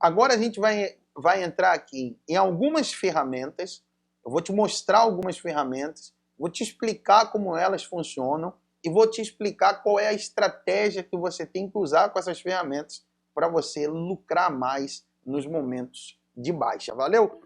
Agora a gente vai entrar aqui em algumas ferramentas. Eu vou te mostrar algumas ferramentas, vou te explicar como elas funcionam e vou te explicar qual é a estratégia que você tem que usar com essas ferramentas para você lucrar mais nos momentos de baixa. Valeu?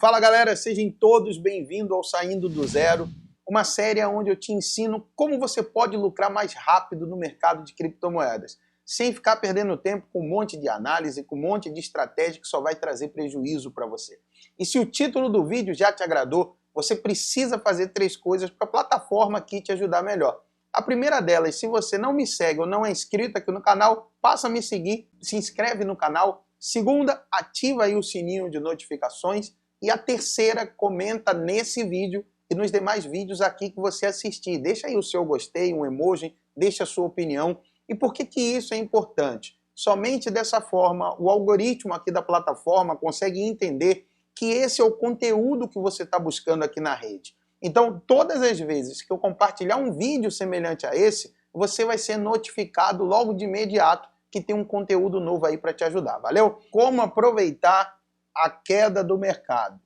Fala galera, sejam todos bem-vindos ao Saindo do Zero, uma série onde eu te ensino como você pode lucrar mais rápido no mercado de criptomoedas, sem ficar perdendo tempo com um monte de análise, com um monte de estratégia que só vai trazer prejuízo para você. E se o título do vídeo já te agradou, você precisa fazer 3 coisas para a plataforma aqui te ajudar melhor. A primeira delas, se você não me segue ou não é inscrito aqui no canal, passa a me seguir, se inscreve no canal. Segunda, ativa aí o sininho de notificações. E a terceira, comenta nesse vídeo e nos demais vídeos aqui que você assistir. Deixa aí o seu gostei, um emoji, deixa a sua opinião. E por que isso é importante? Somente dessa forma, o algoritmo aqui da plataforma consegue entender que esse é o conteúdo que você está buscando aqui na rede. Então, todas as vezes que eu compartilhar um vídeo semelhante a esse, você vai ser notificado logo de imediato que tem um conteúdo novo aí para te ajudar, valeu? Como aproveitar a queda do mercado.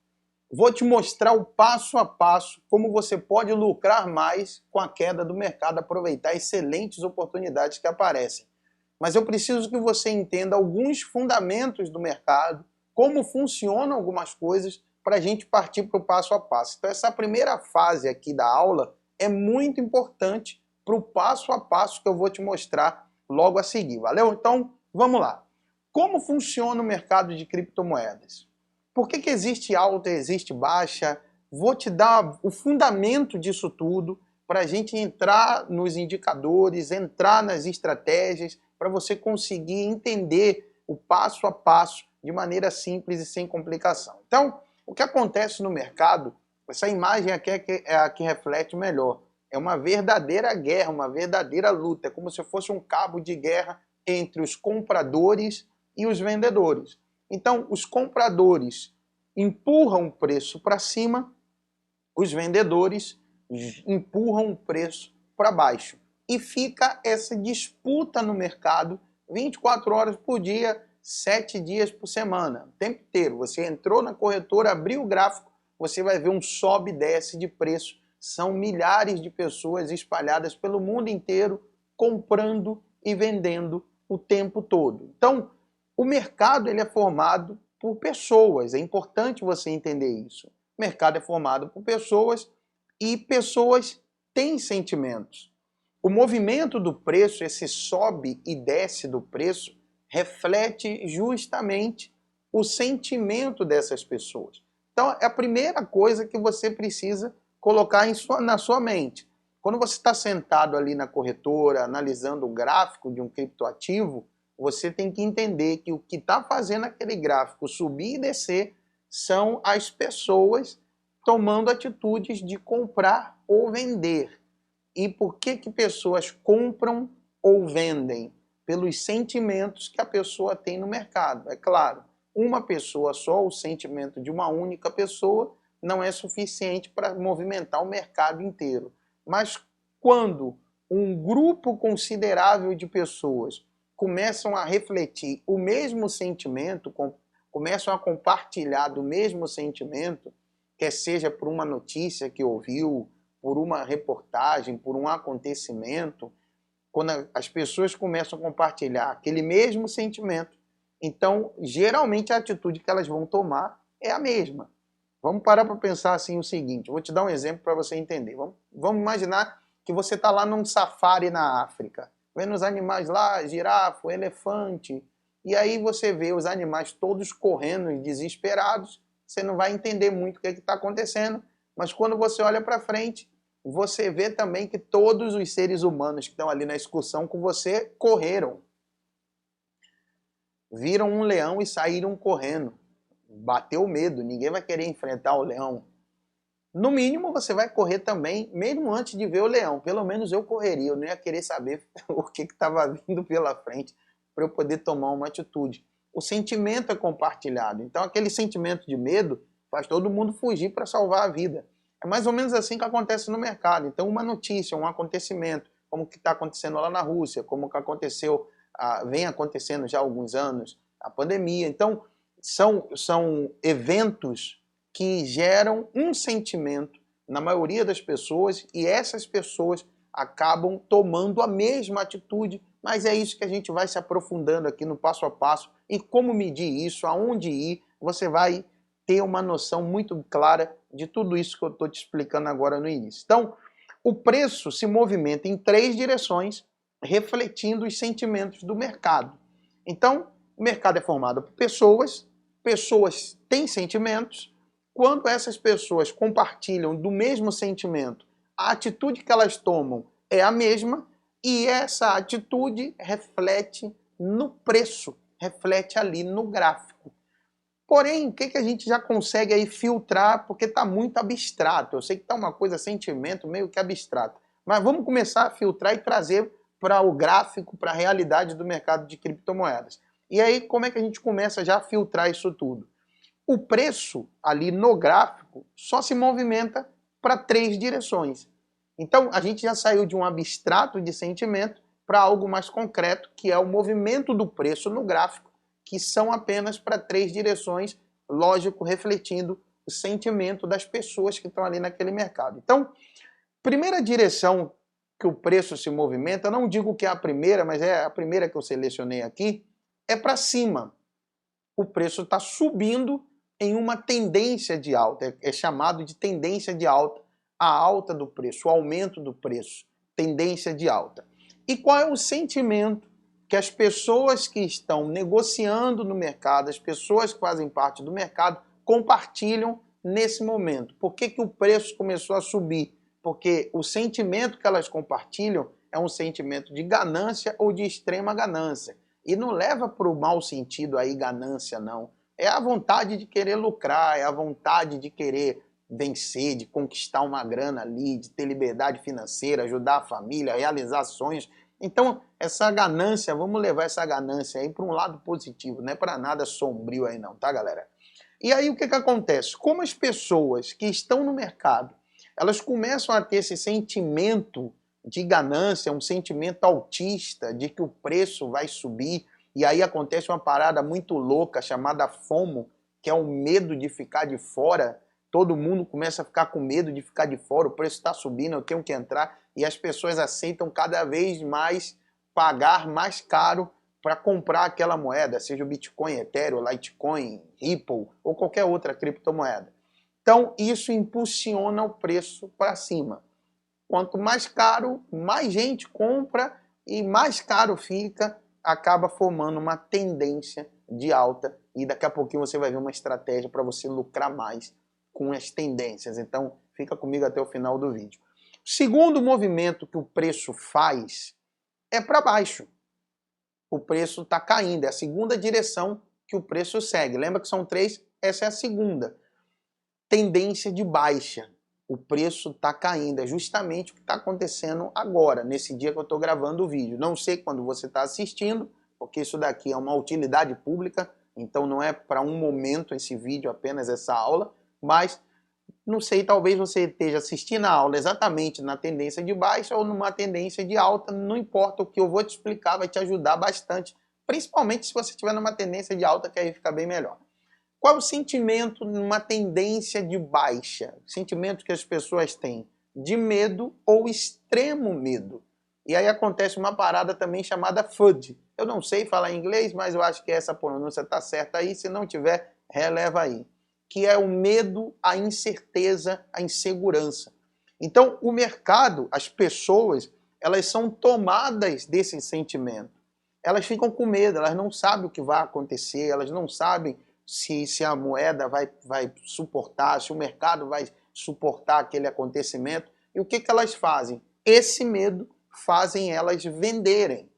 Vou te mostrar o passo a passo como você pode lucrar mais com a queda do mercado, aproveitar excelentes oportunidades que aparecem. Mas eu preciso que você entenda alguns fundamentos do mercado, como funcionam algumas coisas, para a gente partir para o passo a passo. Então essa primeira fase aqui da aula é muito importante para o passo a passo que eu vou te mostrar logo a seguir, valeu? Então vamos lá. Como funciona o mercado de criptomoedas? Por que existe alta e existe baixa? Vou te dar o fundamento disso tudo para a gente entrar nos indicadores, entrar nas estratégias, para você conseguir entender o passo a passo de maneira simples e sem complicação. Então, o que acontece no mercado, essa imagem aqui é a que reflete melhor. É uma verdadeira guerra, uma verdadeira luta. É como se fosse um cabo de guerra entre os compradores e os vendedores. Então, os compradores empurram o preço para cima, os vendedores empurram o preço para baixo. E fica essa disputa no mercado 24 horas por dia, 7 dias por semana, o tempo inteiro. Você entrou na corretora, abriu o gráfico, você vai ver um sobe e desce de preço. São milhares de pessoas espalhadas pelo mundo inteiro, comprando e vendendo o tempo todo. Então, o mercado ele é formado por pessoas, é importante você entender isso. O mercado é formado por pessoas e pessoas têm sentimentos. O movimento do preço, esse sobe e desce do preço, reflete justamente o sentimento dessas pessoas. Então, é a primeira coisa que você precisa colocar na sua mente. Quando você está sentado ali na corretora, analisando o gráfico de um criptoativo, você tem que entender que o que está fazendo aquele gráfico subir e descer são as pessoas tomando atitudes de comprar ou vender. E por que pessoas compram ou vendem? Pelos sentimentos que a pessoa tem no mercado. É claro, uma pessoa só, o sentimento de uma única pessoa, não é suficiente para movimentar o mercado inteiro. Mas quando um grupo considerável de pessoas começam a refletir o mesmo sentimento, começam a compartilhar do mesmo sentimento, quer seja por uma notícia que ouviu, por uma reportagem, por um acontecimento, quando as pessoas começam a compartilhar aquele mesmo sentimento, então geralmente a atitude que elas vão tomar é a mesma. Vamos parar para pensar assim o seguinte, vou te dar um exemplo para você entender. Vamos imaginar que você está lá num safari na África, vendo os animais lá, girafa, elefante, e aí você vê os animais todos correndo e desesperados, você não vai entender muito o que está acontecendo, mas quando você olha para frente, você vê também que todos os seres humanos que estão ali na excursão com você correram. Viram um leão e saíram correndo. Bateu medo, ninguém vai querer enfrentar o leão. No mínimo você vai correr também, mesmo antes de ver o leão. Pelo menos eu correria, eu não ia querer saber o que estava vindo pela frente para eu poder tomar uma atitude. O sentimento é compartilhado, então aquele sentimento de medo faz todo mundo fugir para salvar a vida. É mais ou menos assim que acontece no mercado. Então uma notícia, um acontecimento, como que está acontecendo lá na Rússia, como que aconteceu, vem acontecendo já há alguns anos, a pandemia. Então, são eventos que geram um sentimento na maioria das pessoas e essas pessoas acabam tomando a mesma atitude, mas é isso que a gente vai se aprofundando aqui no passo a passo e como medir isso, aonde ir, você vai ter uma noção muito clara de tudo isso que eu estou te explicando agora no início. Então, o preço se movimenta em 3 direções, refletindo os sentimentos do mercado. Então, o mercado é formado por pessoas, pessoas têm sentimentos. Quando essas pessoas compartilham do mesmo sentimento, a atitude que elas tomam é a mesma e essa atitude reflete no preço, reflete ali no gráfico. Porém, o que a gente já consegue aí filtrar, porque está muito abstrato. Eu sei que está uma coisa, sentimento, meio que abstrato. Mas vamos começar a filtrar e trazer para o gráfico, para a realidade do mercado de criptomoedas. E aí, como é que a gente começa já a filtrar isso tudo? O preço ali no gráfico só se movimenta para 3 direções. Então, a gente já saiu de um abstrato de sentimento para algo mais concreto, que é o movimento do preço no gráfico, que são apenas para 3 direções, lógico, refletindo o sentimento das pessoas que estão ali naquele mercado. Então, primeira direção que o preço se movimenta, não digo que é a primeira, mas é a primeira que eu selecionei aqui, é para cima. O preço está subindo em uma tendência de alta, é chamado de tendência de alta, a alta do preço, o aumento do preço, tendência de alta. E qual é o sentimento que as pessoas que estão negociando no mercado, as pessoas que fazem parte do mercado, compartilham nesse momento? Por que o preço começou a subir? Porque o sentimento que elas compartilham é um sentimento de ganância ou de extrema ganância. E não leva para o mau sentido aí ganância, não. É a vontade de querer lucrar, é a vontade de querer vencer, de conquistar uma grana ali, de ter liberdade financeira, ajudar a família, realizar sonhos. Então, essa ganância, vamos levar essa ganância aí para um lado positivo, não é para nada sombrio aí não, tá, galera? E aí o que acontece? Como as pessoas que estão no mercado, elas começam a ter esse sentimento de ganância, um sentimento autista de que o preço vai subir, e aí acontece uma parada muito louca chamada FOMO, que é o medo de ficar de fora. Todo mundo começa a ficar com medo de ficar de fora, o preço está subindo, eu tenho que entrar, e as pessoas aceitam cada vez mais pagar mais caro para comprar aquela moeda, seja o Bitcoin, Ethereum, Litecoin, Ripple ou qualquer outra criptomoeda. Então isso impulsiona o preço para cima. Quanto mais caro, mais gente compra e mais caro fica, acaba formando uma tendência de alta e daqui a pouquinho você vai ver uma estratégia para você lucrar mais com as tendências. Então fica comigo até o final do vídeo. O segundo movimento que o preço faz é para baixo. O preço está caindo, é a segunda direção que o preço segue. Lembra que são 3? Essa é a segunda. Tendência de baixa. O preço está caindo, é justamente o que está acontecendo agora, nesse dia que eu estou gravando o vídeo. Não sei quando você está assistindo, porque isso daqui é uma utilidade pública, então não é para um momento esse vídeo, apenas essa aula, mas não sei, talvez você esteja assistindo a aula exatamente na tendência de baixa ou numa tendência de alta, não importa, o que eu vou te explicar vai te ajudar bastante, principalmente se você estiver numa tendência de alta, que aí fica bem melhor. Qual é o sentimento numa tendência de baixa? O sentimento que as pessoas têm de medo ou extremo medo. E aí acontece uma parada também chamada FUD. Eu não sei falar inglês, mas eu acho que essa pronúncia está certa aí. Se não tiver, releva aí. Que é o medo, a incerteza, a insegurança. Então, o mercado, as pessoas, elas são tomadas desse sentimento. Elas ficam com medo, elas não sabem o que vai acontecer, elas não sabem se a moeda vai suportar, se o mercado vai suportar aquele acontecimento. E o que elas fazem? Esse medo fazem elas venderem.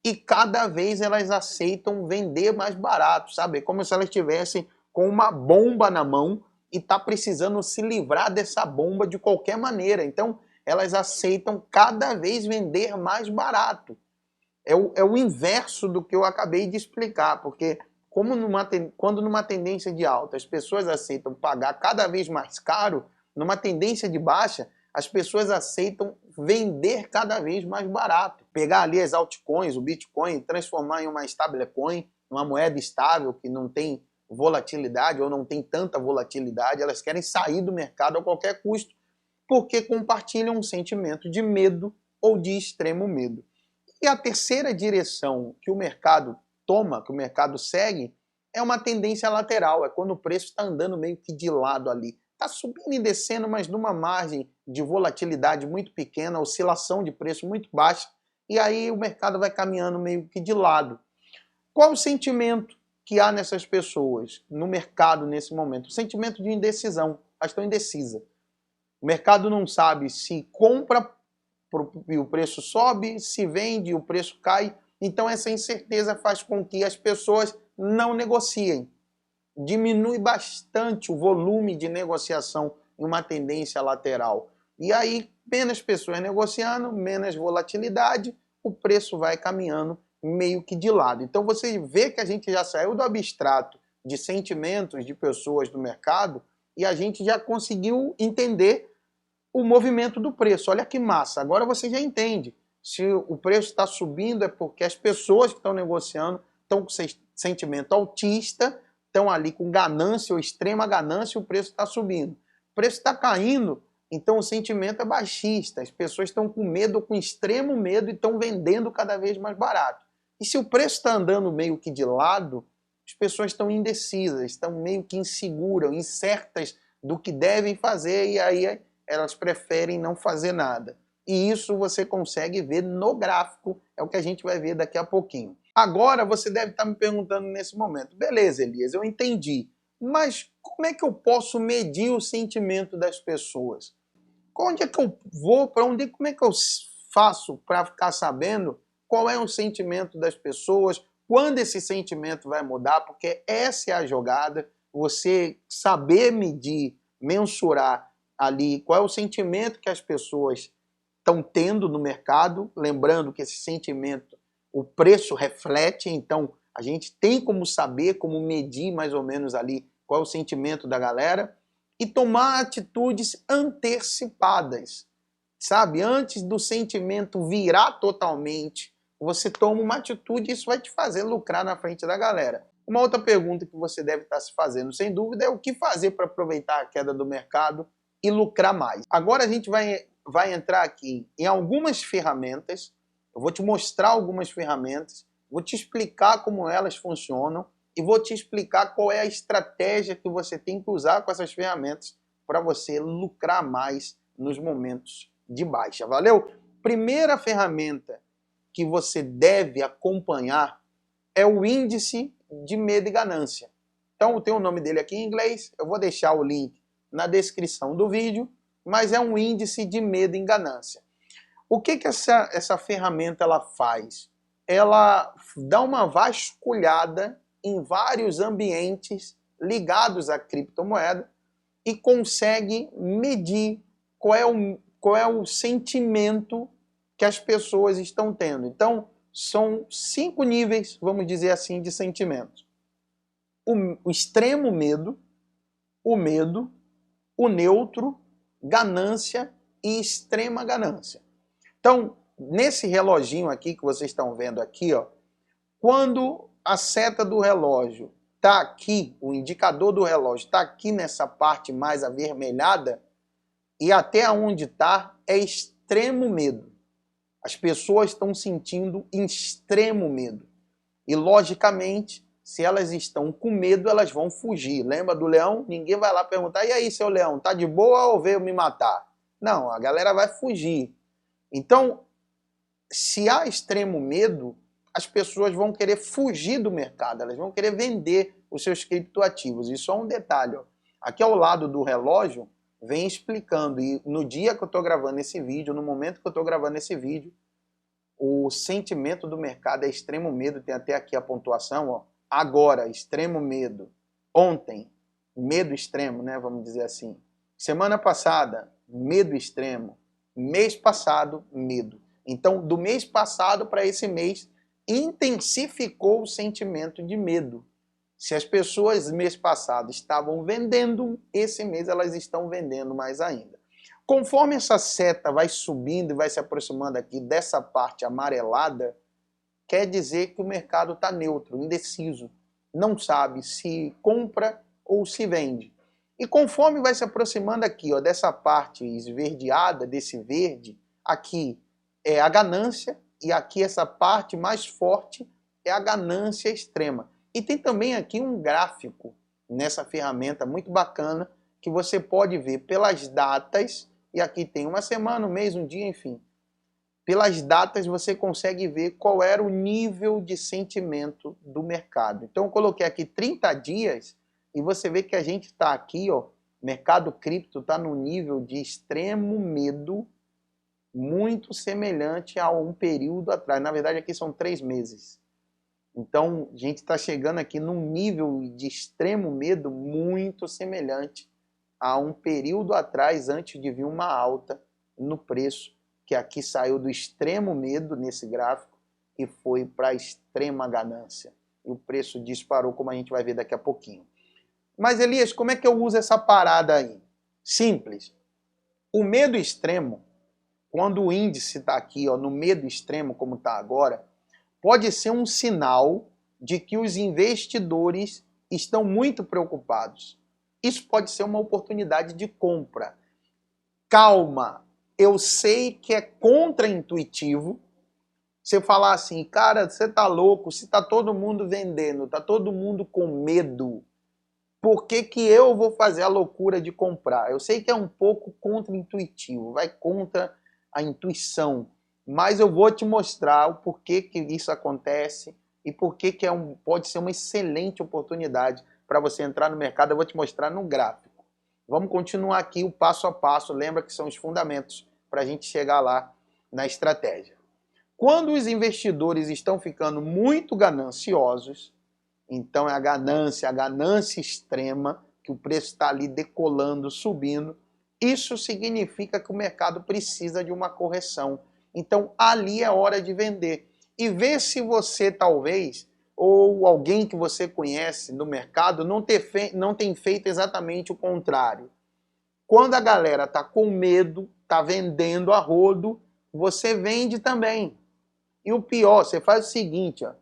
E cada vez elas aceitam vender mais barato, sabe? É como se elas estivessem com uma bomba na mão e tá precisando se livrar dessa bomba de qualquer maneira. Então, elas aceitam cada vez vender mais barato. É o inverso do que eu acabei de explicar, porque quando numa tendência de alta as pessoas aceitam pagar cada vez mais caro, numa tendência de baixa, as pessoas aceitam vender cada vez mais barato. Pegar ali as altcoins, o Bitcoin, transformar em uma stablecoin, uma moeda estável que não tem volatilidade ou não tem tanta volatilidade, elas querem sair do mercado a qualquer custo, porque compartilham um sentimento de medo ou de extremo medo. E a terceira direção que o mercado toma, que o mercado segue, é uma tendência lateral, é quando o preço está andando meio que de lado ali. Está subindo e descendo, mas numa margem de volatilidade muito pequena, oscilação de preço muito baixa, e aí o mercado vai caminhando meio que de lado. Qual o sentimento que há nessas pessoas, no mercado nesse momento? O sentimento de indecisão, elas estão indecisas. O mercado não sabe se compra e o preço sobe, se vende e o preço cai. Então essa incerteza faz com que as pessoas não negociem. Diminui bastante o volume de negociação em uma tendência lateral. E aí, menos pessoas negociando, menos volatilidade, o preço vai caminhando meio que de lado. Então você vê que a gente já saiu do abstrato de sentimentos de pessoas do mercado e a gente já conseguiu entender o movimento do preço. Olha que massa, agora você já entende. Se o preço está subindo é porque as pessoas que estão negociando estão com sentimento altista, estão ali com ganância ou extrema ganância e o preço está subindo. O preço está caindo, então o sentimento é baixista. As pessoas estão com medo, com extremo medo e estão vendendo cada vez mais barato. E se o preço está andando meio que de lado, as pessoas estão indecisas, estão meio que inseguras, incertas do que devem fazer e aí elas preferem não fazer nada. E isso você consegue ver no gráfico, é o que a gente vai ver daqui a pouquinho. Agora você deve estar me perguntando nesse momento, beleza, Elias, eu entendi, mas como é que eu posso medir o sentimento das pessoas? Onde é que eu vou, como é que eu faço para ficar sabendo qual é o sentimento das pessoas, quando esse sentimento vai mudar, porque essa é a jogada, você saber medir, mensurar ali qual é o sentimento que as pessoas estão tendo no mercado, lembrando que esse sentimento, o preço reflete, então a gente tem como saber, como medir mais ou menos ali qual é o sentimento da galera e tomar atitudes antecipadas, sabe? Antes do sentimento virar totalmente, você toma uma atitude e isso vai te fazer lucrar na frente da galera. Uma outra pergunta que você deve estar se fazendo, sem dúvida, é o que fazer para aproveitar a queda do mercado e lucrar mais. Agora a gente vai entrar aqui em algumas ferramentas, eu vou te mostrar algumas ferramentas, vou te explicar como elas funcionam e vou te explicar qual é a estratégia que você tem que usar com essas ferramentas para você lucrar mais nos momentos de baixa. Valeu? Primeira ferramenta que você deve acompanhar é o índice de medo e ganância. Então tem o nome dele aqui em inglês, eu vou deixar o link na descrição do vídeo, mas é um índice de medo e ganância. O que essa ferramenta ela faz? Ela dá uma vasculhada em vários ambientes ligados à criptomoeda e consegue medir qual é o sentimento que as pessoas estão tendo. Então, são 5 níveis, vamos dizer assim, de sentimentos. O extremo medo, o medo, o neutro, ganância e extrema ganância. Então, nesse reloginho aqui que vocês estão vendo aqui, ó, quando a seta do relógio está aqui, o indicador do relógio está aqui nessa parte mais avermelhada, e até onde está é extremo medo. As pessoas estão sentindo extremo medo. E, logicamente, se elas estão com medo, elas vão fugir. Lembra do leão? Ninguém vai lá perguntar, e aí, seu leão, tá de boa ou veio me matar? Não, a galera vai fugir. Então, se há extremo medo, as pessoas vão querer fugir do mercado, elas vão querer vender os seus criptoativos. E só um detalhe, ó, aqui ao lado do relógio, vem explicando, e no dia que eu estou gravando esse vídeo, no momento que eu estou gravando esse vídeo, o sentimento do mercado é extremo medo, tem até aqui a pontuação, ó. Agora, extremo medo. Ontem, medo extremo, né, vamos dizer assim. Semana passada, medo extremo. Mês passado, medo. Então, do mês passado para esse mês, intensificou o sentimento de medo. Se as pessoas mês passado estavam vendendo, esse mês elas estão vendendo mais ainda. Conforme essa seta vai subindo e vai se aproximando aqui dessa parte amarelada, quer dizer que o mercado está neutro, indeciso, não sabe se compra ou se vende. E conforme vai se aproximando aqui, ó, dessa parte esverdeada, desse verde, aqui é a ganância e aqui essa parte mais forte é a ganância extrema. E tem também aqui um gráfico nessa ferramenta muito bacana que você pode ver pelas datas, e aqui tem uma semana, um mês, um dia, enfim. Pelas datas você consegue ver qual era o nível de sentimento do mercado. Então eu coloquei aqui 30 dias e você vê que a gente está aqui, ó, mercado cripto está no nível de extremo medo, muito semelhante a um período atrás. Na verdade aqui são 3 meses. Então a gente está chegando aqui num nível de extremo medo muito semelhante a um período atrás, antes de vir uma alta no preço, que aqui saiu do extremo medo nesse gráfico e foi para a extrema ganância. E o preço disparou, como a gente vai ver daqui a pouquinho. Mas Elias, como é que eu uso essa parada aí? Simples. O medo extremo, quando o índice está aqui, ó, no medo extremo, como está agora, pode ser um sinal de que os investidores estão muito preocupados. Isso pode ser uma oportunidade de compra. Calma, eu sei que é contraintuitivo você falar assim, cara, você tá louco, se tá todo mundo vendendo, tá todo mundo com medo, por que que eu vou fazer a loucura de comprar? Eu sei que é um pouco contraintuitivo, vai contra a intuição, mas eu vou te mostrar o porquê que isso acontece e porquê que pode ser uma excelente oportunidade para você entrar no mercado. Eu vou te mostrar no gráfico. Vamos continuar aqui o passo a passo, lembra que são os fundamentos para a gente chegar lá na estratégia. Quando os investidores estão ficando muito gananciosos, então é a ganância extrema, que o preço está ali decolando, subindo, isso significa que o mercado precisa de uma correção. Então ali é hora de vender. E ver se você talvez, ou alguém que você conhece no mercado, não tem feito exatamente o contrário. Quando a galera está com medo, está vendendo a rodo, você vende também. E o pior, você faz o seguinte, ó,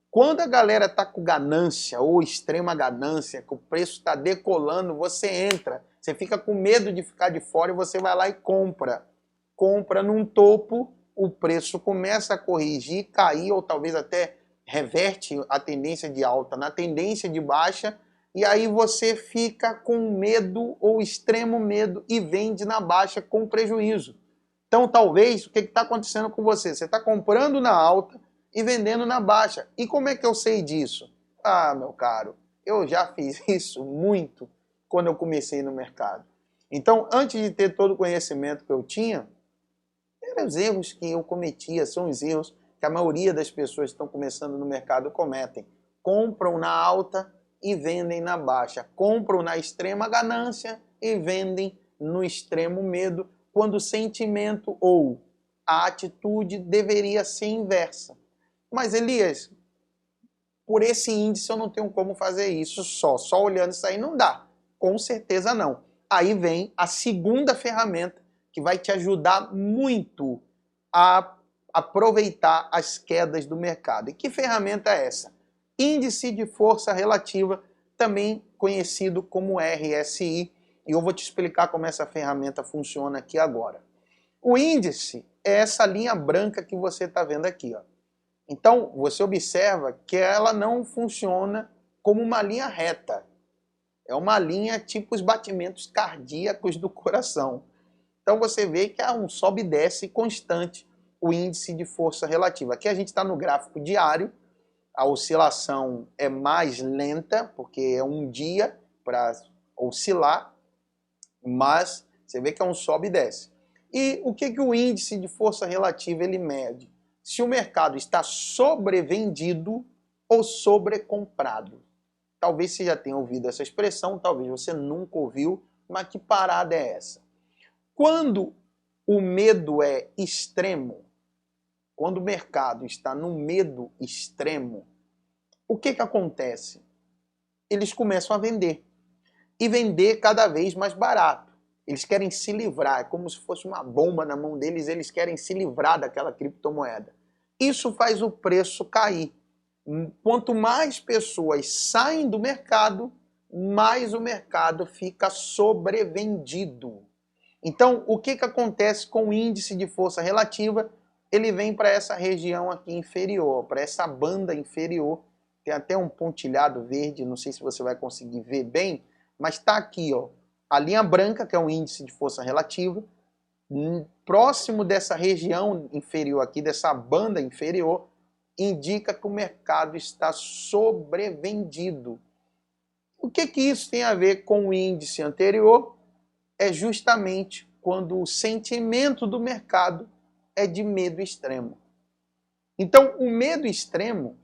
quando a galera está com ganância ou extrema ganância, que o preço está decolando, você entra. Você fica com medo de ficar de fora e você vai lá e compra. Compra num topo, o preço começa a corrigir, cair ou talvez até reverte a tendência de alta na tendência de baixa, e aí você fica com medo ou extremo medo e vende na baixa com prejuízo. Então talvez, o que está acontecendo com você? Você está comprando na alta e vendendo na baixa. E como é que eu sei disso? Ah, meu caro, eu já fiz isso muito quando eu comecei no mercado. Então, antes de ter todo o conhecimento que eu tinha, eram os erros que eu cometia, são os erros que a maioria das pessoas que estão começando no mercado cometem. Compram na alta e vendem na baixa. Compram na extrema ganância e vendem no extremo medo, quando o sentimento ou a atitude deveria ser inversa. Mas Elias, por esse índice eu não tenho como fazer isso só olhando isso aí não dá. Com certeza não. Aí vem a segunda ferramenta que vai te ajudar muito a aproveitar as quedas do mercado. E que ferramenta é essa? Índice de força relativa, também conhecido como RSI, e eu vou te explicar como essa ferramenta funciona aqui agora. O índice é essa linha branca que você está vendo aqui, ó. Então, você observa que ela não funciona como uma linha reta. É uma linha tipo os batimentos cardíacos do coração. Então, você vê que é um sobe e desce constante o índice de força relativa. Aqui a gente está no gráfico diário, a oscilação é mais lenta, porque é um dia para oscilar, mas você vê que é um sobe e desce. E o que o índice de força relativa ele mede? Se o mercado está sobrevendido ou sobrecomprado. Talvez você já tenha ouvido essa expressão, talvez você nunca ouviu, mas que parada é essa? Quando o medo é extremo, quando o mercado está no medo extremo, o que acontece? Eles começam a vender. E vender cada vez mais barato. Eles querem se livrar, é como se fosse uma bomba na mão deles, eles querem se livrar daquela criptomoeda. Isso faz o preço cair. Quanto mais pessoas saem do mercado, mais o mercado fica sobrevendido. Então, o que acontece com o índice de força relativa? Ele vem para essa região aqui inferior, para essa banda inferior. Tem até um pontilhado verde, não sei se você vai conseguir ver bem, mas está aqui, ó, a linha branca, que é o índice de força relativa, próximo dessa região inferior aqui, dessa banda inferior, indica que o mercado está sobrevendido. O que isso tem a ver com o índice anterior? É justamente quando o sentimento do mercado é de medo extremo. Então, o medo extremo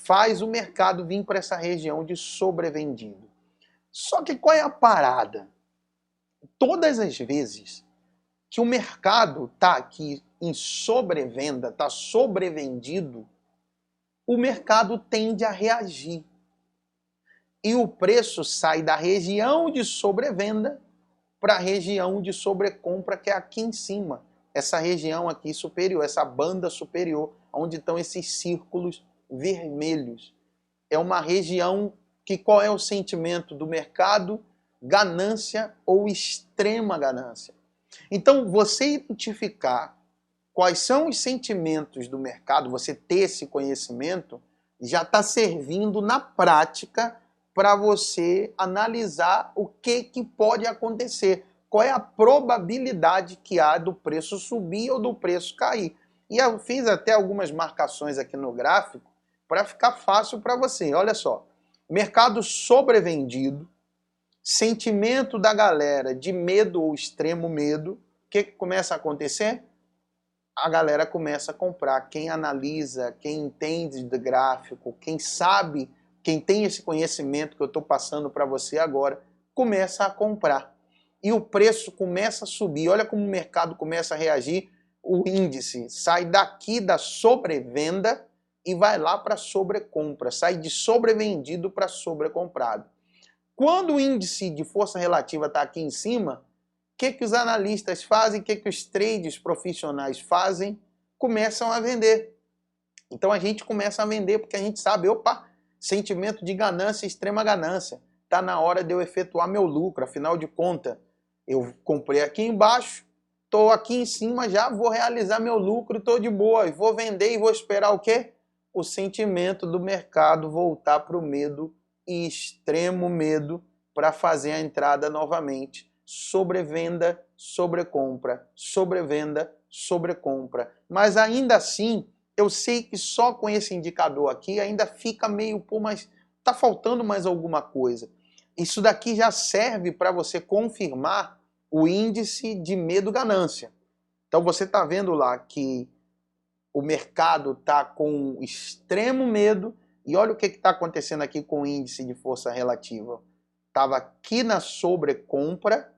faz o mercado vir para essa região de sobrevendido. Só que qual é a parada? Todas as vezes que o mercado está aqui em sobrevenda, está sobrevendido, o mercado tende a reagir. E o preço sai da região de sobrevenda para a região de sobrecompra, que é aqui em cima. Essa região aqui superior, essa banda superior, onde estão esses círculos vermelhos. É uma região que qual é o sentimento do mercado? Ganância ou extrema ganância. Então, você identificar quais são os sentimentos do mercado, você ter esse conhecimento, já está servindo na prática para você analisar o que pode acontecer. Qual é a probabilidade que há do preço subir ou do preço cair. E eu fiz até algumas marcações aqui no gráfico para ficar fácil para você. Olha só, mercado sobrevendido, sentimento da galera de medo ou extremo medo. O que começa a acontecer? A galera começa a comprar. Quem analisa, quem entende de gráfico, quem sabe, quem tem esse conhecimento que eu estou passando para você agora, começa a comprar. E o preço começa a subir. Olha como o mercado começa a reagir. O índice sai daqui da sobrevenda e vai lá para sobrecompra. Sai de sobrevendido para sobrecomprado. Quando o índice de força relativa está aqui em cima, o que os analistas fazem? O que os traders profissionais fazem? Começam a vender. Então a gente começa a vender porque a gente sabe, opa, sentimento de ganância, extrema ganância. Está na hora de eu efetuar meu lucro, afinal de contas, eu comprei aqui embaixo, estou aqui em cima, já vou realizar meu lucro, estou de boa, vou vender e vou esperar o quê? O sentimento do mercado voltar para o medo e extremo medo para fazer a entrada novamente. Sobrevenda, sobrecompra, sobrevenda, sobrecompra. Mas ainda assim, eu sei que só com esse indicador aqui ainda fica meio, pô, mas está faltando mais alguma coisa. Isso daqui já serve para você confirmar o índice de medo-ganância. Então você está vendo lá que o mercado está com extremo medo e olha o que está acontecendo aqui com o índice de força relativa. Estava aqui na sobrecompra,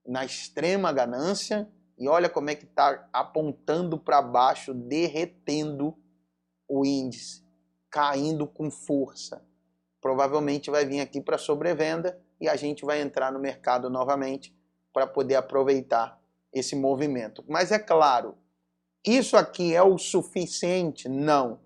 na extrema ganância, e olha como é que está apontando para baixo, derretendo o índice, caindo com força. Provavelmente vai vir aqui para sobrevenda e a gente vai entrar no mercado novamente para poder aproveitar esse movimento. Mas é claro, isso aqui é o suficiente? Não.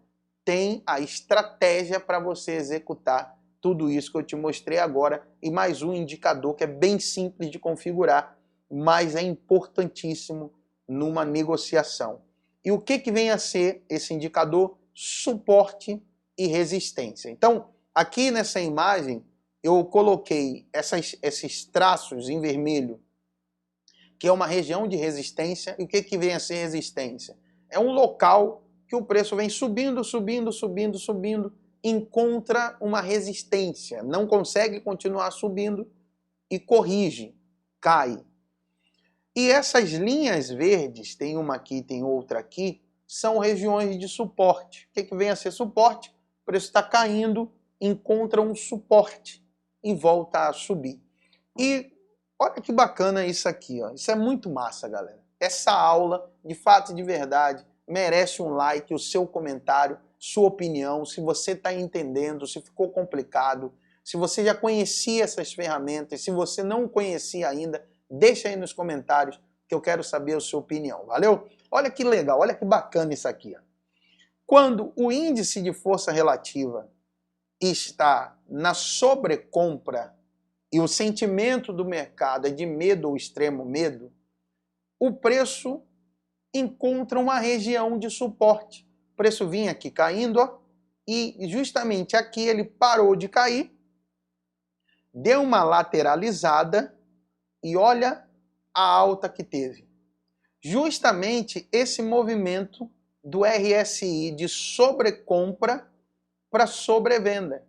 Tem a estratégia para você executar tudo isso que eu te mostrei agora e mais um indicador que é bem simples de configurar, mas é importantíssimo numa negociação. E o que vem a ser esse indicador? Suporte e resistência. Então, aqui nessa imagem, eu coloquei esses traços em vermelho, que é uma região de resistência. E o que vem a ser resistência? É um local que o preço vem subindo, subindo, subindo, subindo, encontra uma resistência, não consegue continuar subindo e corrige, cai. E essas linhas verdes, tem uma aqui, tem outra aqui, são regiões de suporte. O que vem a ser suporte? O preço está caindo, encontra um suporte e volta a subir. E olha que bacana isso aqui, ó. Isso é muito massa, galera. Essa aula, de fato e de verdade, merece um like, o seu comentário, sua opinião, se você está entendendo, se ficou complicado, se você já conhecia essas ferramentas, se você não conhecia ainda, Deixa aí nos comentários que eu quero saber a sua opinião, valeu? Olha que legal, olha que bacana isso aqui. Ó. Quando o índice de força relativa está na sobrecompra e o sentimento do mercado é de medo ou extremo medo, o preço encontra uma região de suporte. O preço vinha aqui caindo, ó, e justamente aqui ele parou de cair, deu uma lateralizada e olha a alta que teve. Justamente esse movimento do RSI de sobrecompra para sobrevenda.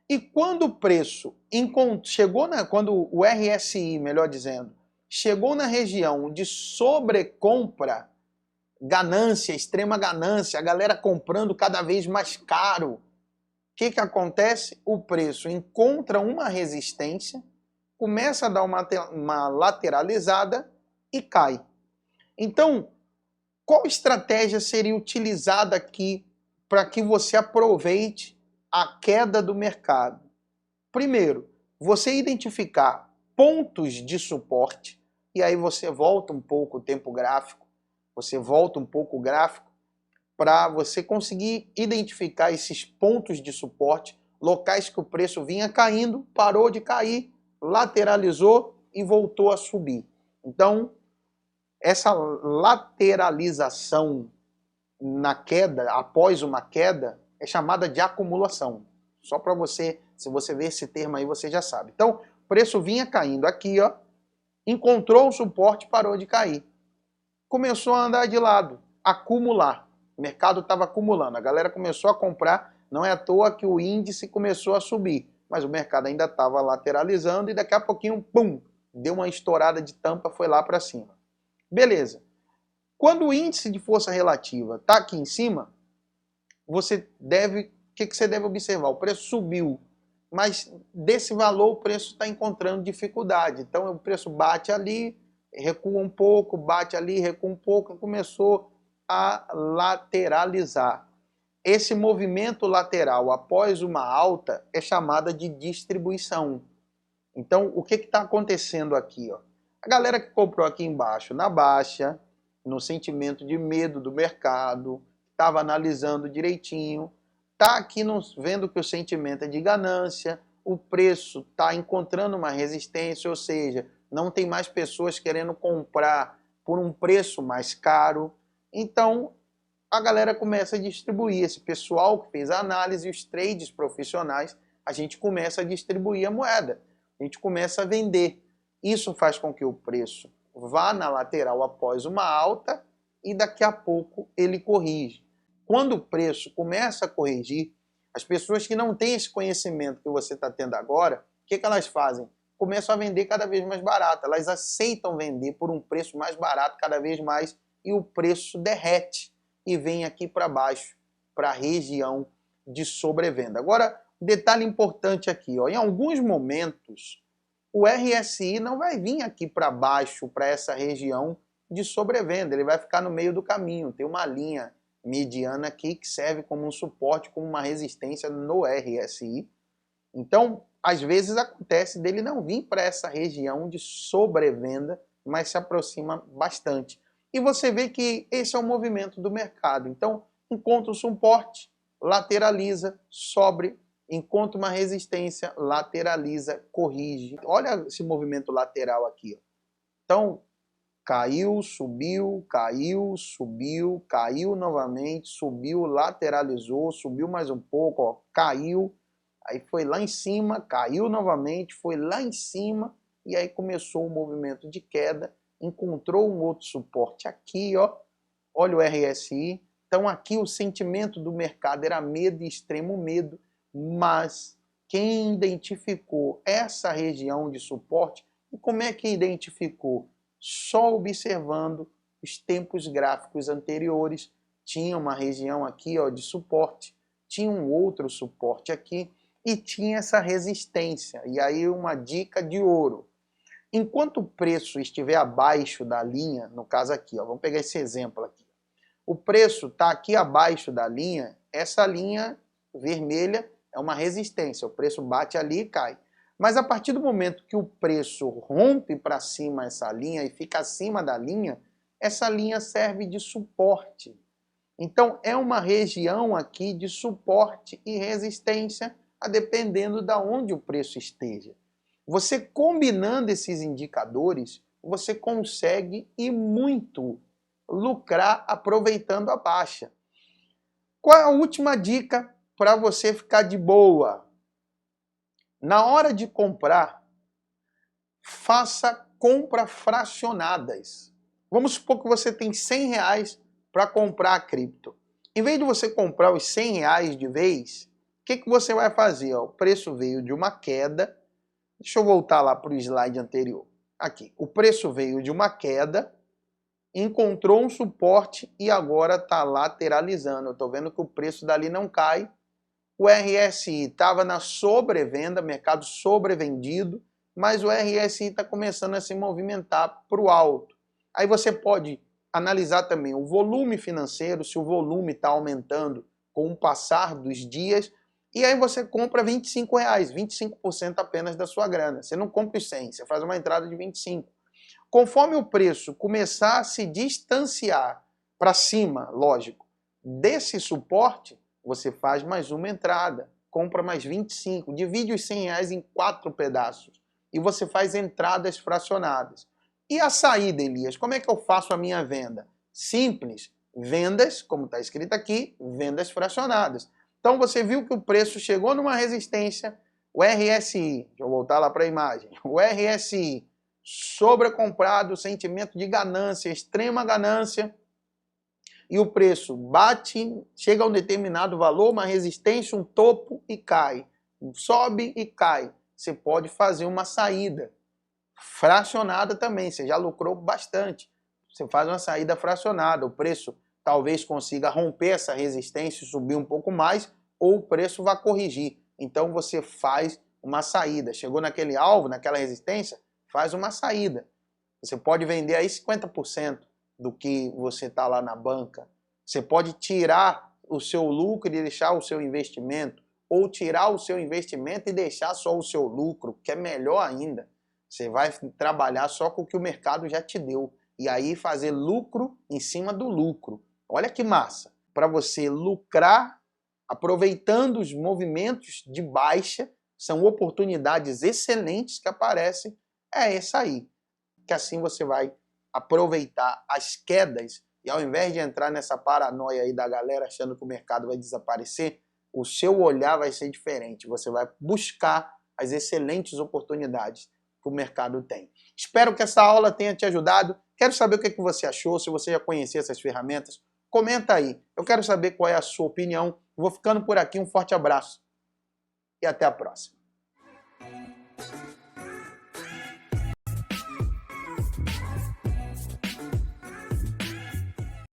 E quando o preço chegou quando o RSI, melhor dizendo, chegou na região de sobrecompra, ganância, extrema ganância, a galera comprando cada vez mais caro, o que acontece? O preço encontra uma resistência, começa a dar uma lateralizada e cai. Então, qual estratégia seria utilizada aqui para que você aproveite a queda do mercado? Primeiro, você identificar pontos de suporte, e aí você volta um pouco o tempo gráfico, você volta um pouco o gráfico, para você conseguir identificar esses pontos de suporte, locais que o preço vinha caindo, parou de cair, lateralizou e voltou a subir. Então, essa lateralização na queda, após uma queda, é chamada de acumulação. Só para você, se você ver esse termo aí, você já sabe. Então, o preço vinha caindo aqui, ó, encontrou o suporte, parou de cair. Começou a andar de lado, acumular. O mercado estava acumulando, a galera começou a comprar, não é à toa que o índice começou a subir, mas o mercado ainda estava lateralizando e daqui a pouquinho, pum, deu uma estourada de tampa, foi lá para cima. Beleza. Quando o índice de força relativa está aqui em cima, o que você deve observar? O preço subiu, mas desse valor o preço está encontrando dificuldade. Então o preço bate ali, recua um pouco, bate ali, recua um pouco, e começou a lateralizar. Esse movimento lateral após uma alta é chamada de distribuição. Então o que está acontecendo aqui? Ó? A galera que comprou aqui embaixo na baixa, no sentimento de medo do mercado, estava analisando direitinho, está aqui vendo que o sentimento é de ganância, o preço está encontrando uma resistência, ou seja, não tem mais pessoas querendo comprar por um preço mais caro. Então, a galera começa a distribuir. Esse pessoal que fez a análise, os trades profissionais, a gente começa a distribuir a moeda. A gente começa a vender. Isso faz com que o preço vá na lateral após uma alta e daqui a pouco ele corrige. Quando o preço começa a corrigir, as pessoas que não têm esse conhecimento que você está tendo agora, o que elas fazem? Começam a vender cada vez mais barato. Elas aceitam vender por um preço mais barato cada vez mais e o preço derrete e vem aqui para baixo, para a região de sobrevenda. Agora, detalhe importante aqui, ó, em alguns momentos, o RSI não vai vir aqui para baixo, para essa região de sobrevenda, ele vai ficar no meio do caminho, tem uma linha mediana aqui que serve como um suporte, como uma resistência no RSI. Então, às vezes acontece dele não vir para essa região de sobrevenda, mas se aproxima bastante. E você vê que esse é o movimento do mercado. Então, encontra o suporte, lateraliza, sobe, encontra uma resistência, lateraliza, corrige. Olha esse movimento lateral aqui. Ó. Então, caiu, subiu, caiu novamente, subiu, lateralizou, subiu mais um pouco, ó, caiu, aí foi lá em cima, caiu novamente, foi lá em cima, e aí começou o movimento de queda, encontrou um outro suporte aqui, ó, olha o RSI. Então aqui o sentimento do mercado era medo e extremo medo, mas quem identificou essa região de suporte, e como é que identificou? Só observando os tempos gráficos anteriores, tinha uma região aqui, ó, de suporte, tinha um outro suporte aqui e tinha essa resistência. E aí uma dica de ouro. Enquanto o preço estiver abaixo da linha, no caso aqui, ó, vamos pegar esse exemplo aqui. O preço está aqui abaixo da linha, essa linha vermelha é uma resistência, o preço bate ali e cai. Mas a partir do momento que o preço rompe para cima essa linha e fica acima da linha, essa linha serve de suporte. Então é uma região aqui de suporte e resistência, a dependendo de onde o preço esteja. Você combinando esses indicadores, você consegue e muito lucrar aproveitando a baixa. Qual é a última dica para você ficar de boa? Na hora de comprar, faça compras fracionadas. Vamos supor que você tem R$100 para comprar a cripto. Em vez de você comprar os R$100 de vez, o que você vai fazer? O preço veio de uma queda. Deixa eu voltar lá para o slide anterior. Aqui, o preço veio de uma queda, encontrou um suporte e agora está lateralizando. Eu estou vendo que o preço dali não cai. O RSI estava na sobrevenda, mercado sobrevendido, mas o RSI está começando a se movimentar para o alto. Aí você pode analisar também o volume financeiro, se o volume está aumentando com o passar dos dias, e aí você compra R$25, 25% apenas da sua grana. Você não compra os 100, você faz uma entrada de 25. Conforme o preço começar a se distanciar para cima, lógico, desse suporte, você faz mais uma entrada, compra mais 25, divide os R$100 em 4 pedaços e você faz entradas fracionadas. E a saída, Elias? Como é que eu faço a minha venda? Simples, vendas, como está escrito aqui, vendas fracionadas. Então você viu que o preço chegou numa resistência, o RSI, deixa eu voltar lá para a imagem, o RSI sobrecomprado, sentimento de ganância, extrema ganância, e o preço bate, chega a um determinado valor, uma resistência, um topo e cai. Sobe e cai. Você pode fazer uma saída fracionada também, você já lucrou bastante. Você faz uma saída fracionada, o preço talvez consiga romper essa resistência e subir um pouco mais, ou o preço vai corrigir. Então você faz uma saída. Chegou naquele alvo, naquela resistência, faz uma saída. Você pode vender aí 50% do que você está lá na banca. Você pode tirar o seu lucro e deixar o seu investimento, ou tirar o seu investimento e deixar só o seu lucro, que é melhor ainda. Você vai trabalhar só com o que o mercado já te deu, e aí fazer lucro em cima do lucro. Olha que massa! Para você lucrar aproveitando os movimentos de baixa, são oportunidades excelentes que aparecem, é essa aí. Que assim você vai aproveitar as quedas e ao invés de entrar nessa paranoia aí da galera achando que o mercado vai desaparecer, o seu olhar vai ser diferente. Você vai buscar as excelentes oportunidades que o mercado tem. Espero que essa aula tenha te ajudado. Quero saber o que você achou, se você já conhecia essas ferramentas. Comenta aí. Eu quero saber qual é a sua opinião. Vou ficando por aqui. Um forte abraço e até a próxima.